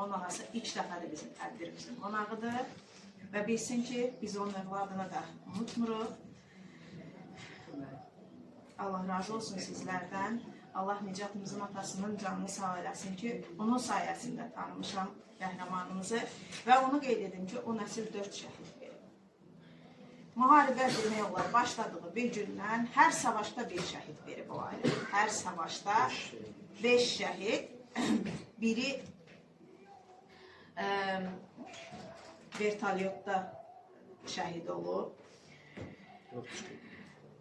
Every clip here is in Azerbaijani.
Onun anası ilk dəfədir bizim tədbirimizin qonağıdır və bilsin ki, biz onun övladını da unutmuruq. Allah razı olsun sizlərdən. Allah Nicatımızın atasının canını sağ eləsin ki, onun sayəsində tanımışam qəhrəmanımızı və onu qeyd edim ki, o nəsil 4 şəhid verib. Müharibə demək olar başladığı bir gündən hər savaşda bir şəhid verib o ailə. Hər savaşda 5 şəhid, biri vertolyotda şəhid olub.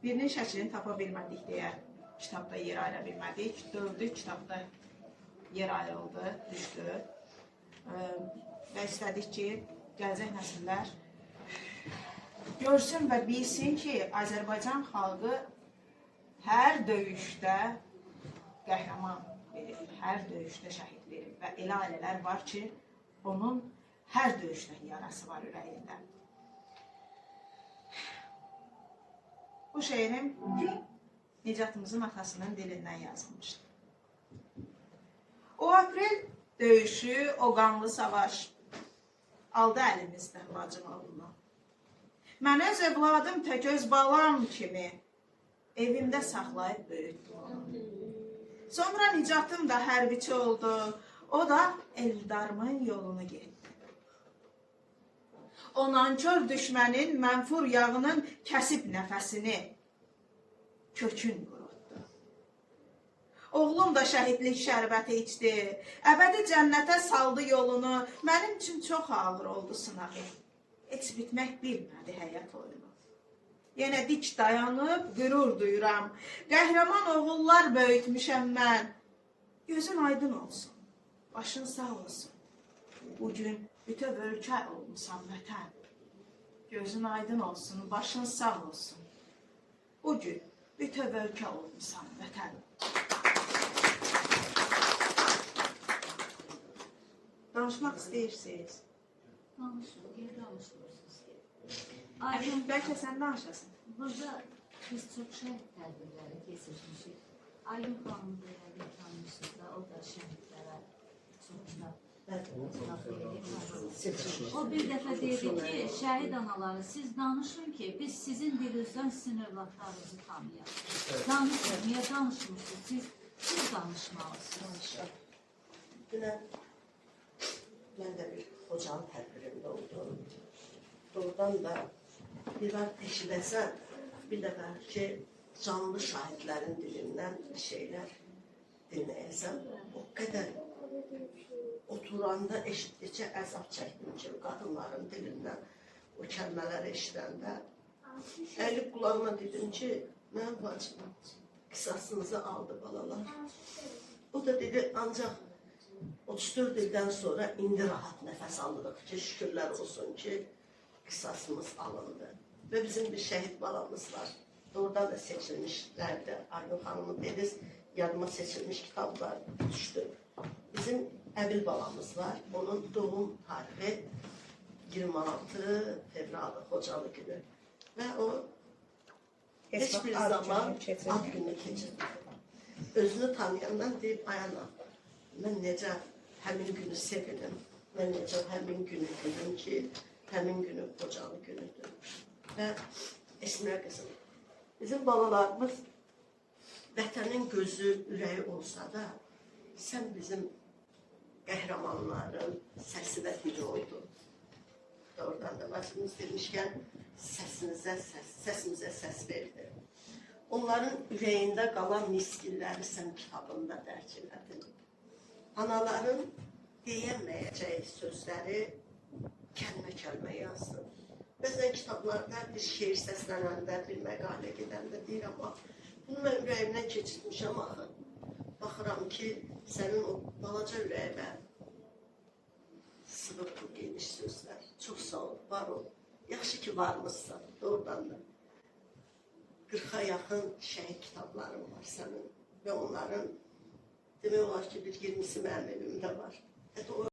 Birinin şəklini tapa bilmədik deyə kitabda yer ayıra bilmədik. 4'ü kitabda yer ayrıldı, düşdü. Və istədik ki, gələcək nəsillər görsün və bilsin ki, Azərbaycan xalqı hər döyüşdə qəhrəman verib, hər döyüşdə şəhid verib və elə ailələr var ki, onun hər döyüşdə yarası var ürəyində. Bu şeirim Nicatımızın atasının dilindən yazılmışdır. O aprel döyüşü, o qanlı savaş aldı əlimizdən bacım oğlunu. Mən öz övladım tək öz balam kimi evimdə saxlayıb böyütdüm onu. Sonra Nicatım da hərbiçi oldu, o da Eldarımın yolunu getdi. O nankör düşmənin mənfur yağının kəsib nəfəsini kökün qurutdu. Oğlum da şəhidlik şərbəti içdi, əbədi cənnətə saldı yolunu. Mənim üçün çox ağır oldu sınağı, heç bitmək bilmədi həyat oyunu. Yenə dik dayanıb qürur duyuram, qəhrəman oğullar böyütmüşəm mən. Gözün aydın olsun, başın sağ olsun. Bugün bütöv ölkə olmuşsan vətən. Gözün aydın olsun, başın sağ olsun. Bugün bütöv ölkə olmuşsan vətən. Danışmaq istəyirsiniz? Danışın, geri danışmırsınız ki. Bəlkə sən danışasın. Burada biz çox şəhid tədbirləri keçirmişik. Aygün xanımı da tanımışsınız da, o da şəhidlərə çox kitab. O bir dəfə dedi ki, şəhid anaları, siz danışın ki, biz sizin dilinizdən sizin övladlarınızı tanıyaq. Danışın, niyə danışmırsınız? Siz danışmalısınız. Dünən mən də bir hocanın tədbirində oldum. Doğrudan da bir var eşidəsən, bir dəfə ki, canlı şahidlərin dilindən bir şeylər dinləyəsən, o qədər oturanda eşitdikcə əzab çəkdim ki, qadınların dilindən o kəlmələri eşidəndə. Əlib qulağıma dedim ki, mənim bacım qisasınızı aldı balalar. O da dedi, ancaq 34 ildən sonra indi rahat nəfəs alırıq ki, şükürlər olsun ki, qisasımız alındı. Və bizim bir şəhid balamız var. Doğrudan da seçilmişlərdi. Aygün xanımın dediniz, yadıma seçilmiş kitablar düşdü. Bizim Əbil balamız var. Onun doğum tarihi 26 fevral Xocalı günü. Və o heç bir zaman ad günü keçirdi. Özünü tanıyandan deyib, ayana, mən necə həmin günü sevirim, mən necə həmin günü dedim ki, həmin günü Xocalı günüdür. Və Esmə qızım, bizim balalarımız vətənin gözü, ürəyi olsa da, sən bizim qəhrəmanların səsi və dili oldu. Doğrudan da başımız demişkən, səsimizə səs verdi. Onların ürəyində qalan miskilləri sən kitabında dərk elədin. Anaların deyəməyəcəyi sözləri kəlmə-kəlmə yazdın. Bəzən kitablarda bir şeir səslənəndə, bir məqalə gedəndə deyir, amma bunu mən ürəyimdən keçirmişəm axı. Baxıram ki, sənin o balaca ürəyimə sığıb bu geniş sözlər. Çox sağ ol, var ol. Yaxşı ki, varmışsan, doğrudan da. 40'a yaxın şəhid kitablarım var sənin və onların demək olar ki, bir 20'si mənim evimdə var.